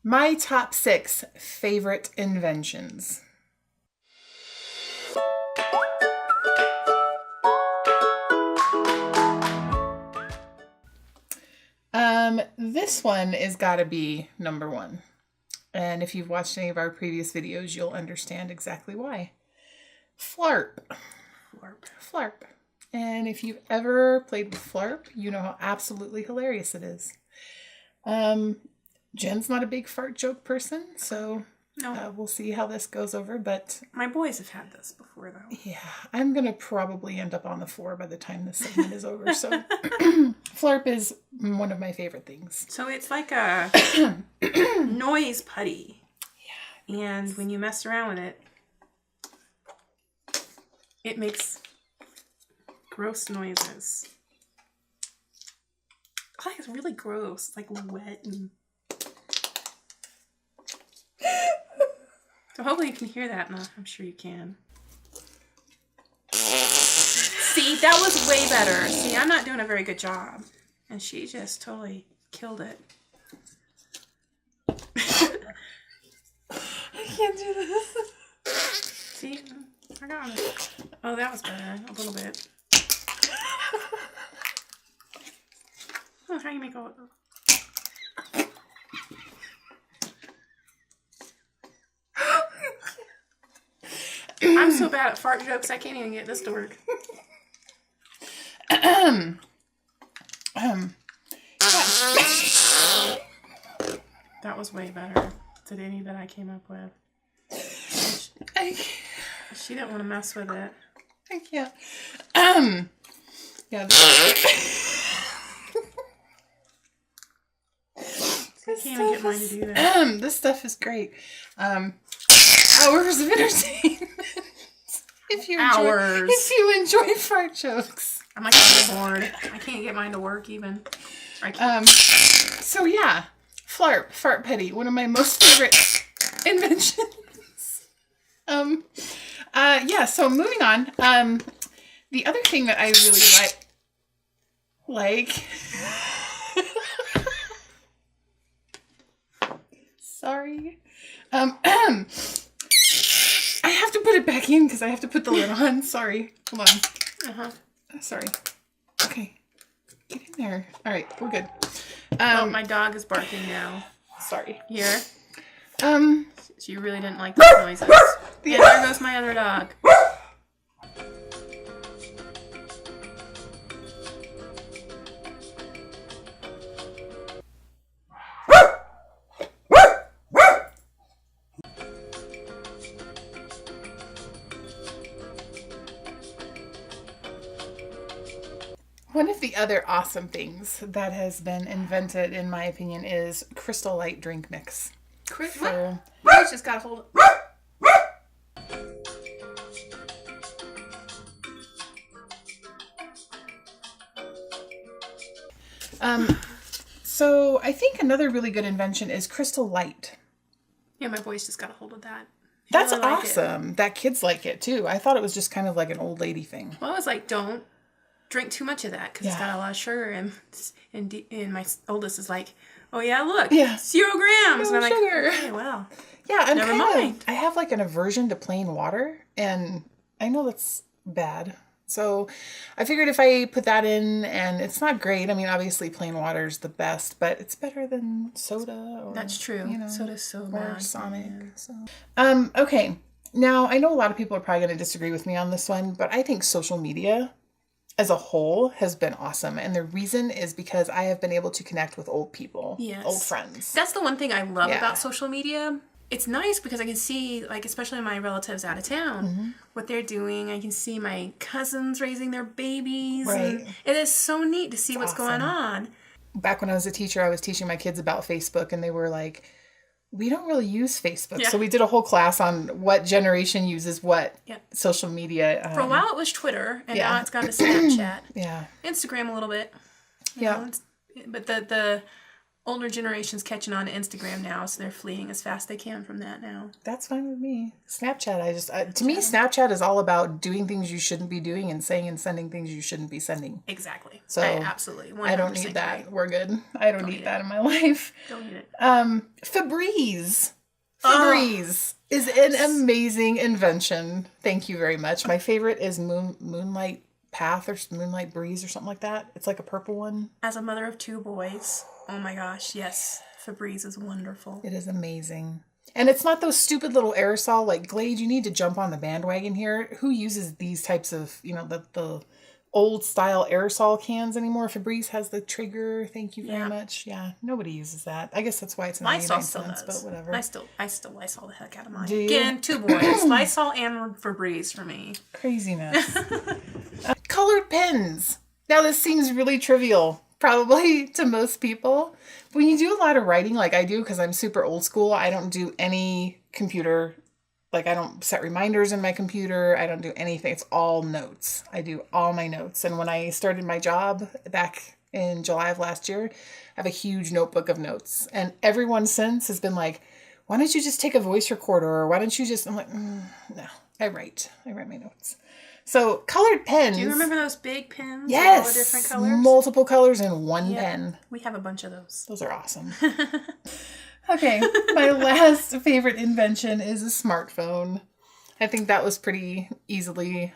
My top 6 favorite inventions. This one is gotta be number 1. And if you've watched any of our previous videos, you'll understand exactly why. Flarp. Flarp. And if you've ever played with Flarp, you know how absolutely hilarious it is. Jen's not a big fart joke person, so no. We'll see how this goes over. But my boys have had this before, though. Yeah, I'm going to probably end up on the floor by the time this segment is over. So Flarp is one of my favorite things. So it's like a noise putty. Yeah. And when you mess around with it, it makes gross noises. Oh, it's really gross. It's like wet and... So hopefully you can hear that. No, I'm sure you can. See, that was way better. See, I'm not doing a very good job. And she just totally killed it. I can't do this. See, I got it. Oh, that was better. A little bit. Oh, how do you make all... I'm so bad at fart jokes, I can't even get this to work. That was way better than any that I came up with. She didn't want to mess with it. I can't. Yeah. I can't even get mine to do that. This stuff is great. Hours of entertainment. If you enjoy fart jokes. I'm like getting bored. I can't get mine to work even. So yeah, Flarp, fart putty, one of my most favorite inventions. Yeah. So moving on. The other thing that I really like. Sorry. I have to put it back in because I have to put the lid on. Sorry. Hold on. Sorry. Okay. Get in there. All right. We're good. My dog is barking now. Sorry. Here. She really didn't like those noises. Yeah, there goes my other dog. One of the other awesome things that has been invented, in my opinion, is Crystal Light drink mix. So, I just got to hold it. So I think another really good invention is Crystal Light. Yeah, my boys just got a hold of that. That's really awesome. That kids like it too. I thought it was just kind of like an old lady thing. Well, I was like, don't drink too much of that because it's got a lot of sugar. And my oldest is like, oh yeah, look, 0 grams. No and I'm sugar. like, okay, well, yeah, never mind. I have like an aversion to plain water, and I know that's bad. So I figured if I put that in, and it's not great. I mean, obviously plain water is the best, but it's better than soda. Or, that's true. Soda's so bad. Or Sonic. So. Okay. Now, I know a lot of people are probably going to disagree with me on this one, but I think social media as a whole has been awesome. And the reason is because I have been able to connect with old people, old friends. That's the one thing I love about social media. It's nice because I can see, like, especially my relatives out of town, what they're doing. I can see my cousins raising their babies. Right. It is so neat to see what's going on. Back when I was a teacher, I was teaching my kids about Facebook, and they were like, we don't really use Facebook. So we did a whole class on what generation uses what social media. For a while it was Twitter, and now it's gone to Snapchat. Yeah. Instagram a little bit. Yeah. But the older generation's catching on to Instagram now, so they're fleeing as fast as they can from that now. That's fine with me. Snapchat, to me, Snapchat is all about doing things you shouldn't be doing and saying and sending things you shouldn't be sending. Exactly. So absolutely. I don't need that. Agree. We're good. I don't need that in my life. Don't need it. Febreze. Febreze is an amazing invention. Thank you very much. My favorite is Moonlight Path or Moonlight Breeze or something like that. It's like a purple one. As a mother of 2 boys, oh my gosh, yes, Febreze is wonderful. It is amazing. And it's not those stupid little aerosol, like Glade, you need to jump on the bandwagon here. Who uses these types of, the old style aerosol cans anymore? Febreze has the trigger. Thank you very much. Yeah, nobody uses that. I guess that's why it's 99 cents, but whatever. I still Lysol the heck out of mine. Do you? Again, 2 boys, Lysol and Febreze for me. Craziness. Colored pens. Now this seems really trivial, probably to most people. When you do a lot of writing like I do, because I'm super old school, I don't do any computer. Like, I don't set reminders in my computer. I don't do anything. It's all notes. I do all my notes. And when I started my job back in July of last year, I have a huge notebook of notes. And everyone since has been like, why don't you just take a voice recorder? Or why don't you just... I'm like, no, I write my notes. So, colored pens. Do you remember those big pens? Yes. All the different colors? Multiple colors in one pen. We have a bunch of those. Those are awesome. Okay, my last favorite invention is a smartphone. I think that was pretty easily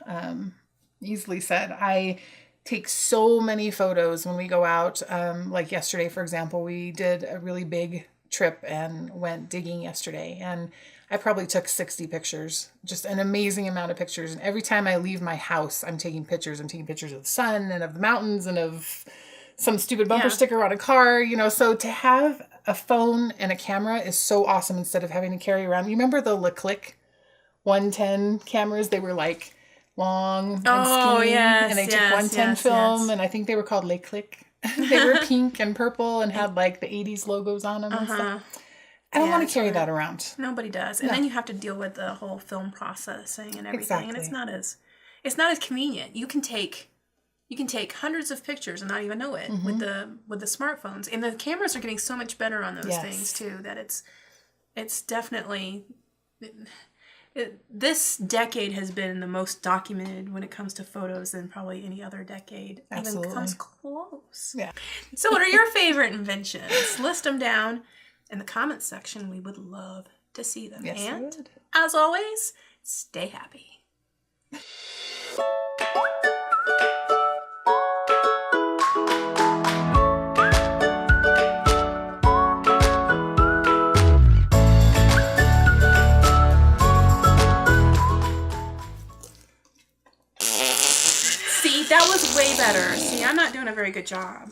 said. I take so many photos when we go out. Like yesterday, for example, we did a really big trip and went digging yesterday. And I probably took 60 pictures, just an amazing amount of pictures. And every time I leave my house, I'm taking pictures. I'm taking pictures of the sun and of the mountains and of some stupid bumper sticker on a car, So to have a phone and a camera is so awesome instead of having to carry around. You remember the LeClick 110 cameras? They were like long and skinny. And they took 110 film, and I think they were called LeClick. They were pink and purple and had like the 80s logos on them and stuff. I don't want to carry that around. Nobody does. And then you have to deal with the whole film processing and everything. And it's not as convenient. You can take hundreds of pictures and not even know it with the smartphones. And the cameras are getting so much better on those things too that it's definitely this decade has been the most documented when it comes to photos than probably any other decade. Absolutely. Even comes close. Yeah. So what are your favorite inventions? List them down in the comments section. We would love to see them. Yes, and as always, stay happy. That was way better. See, I'm not doing a very good job.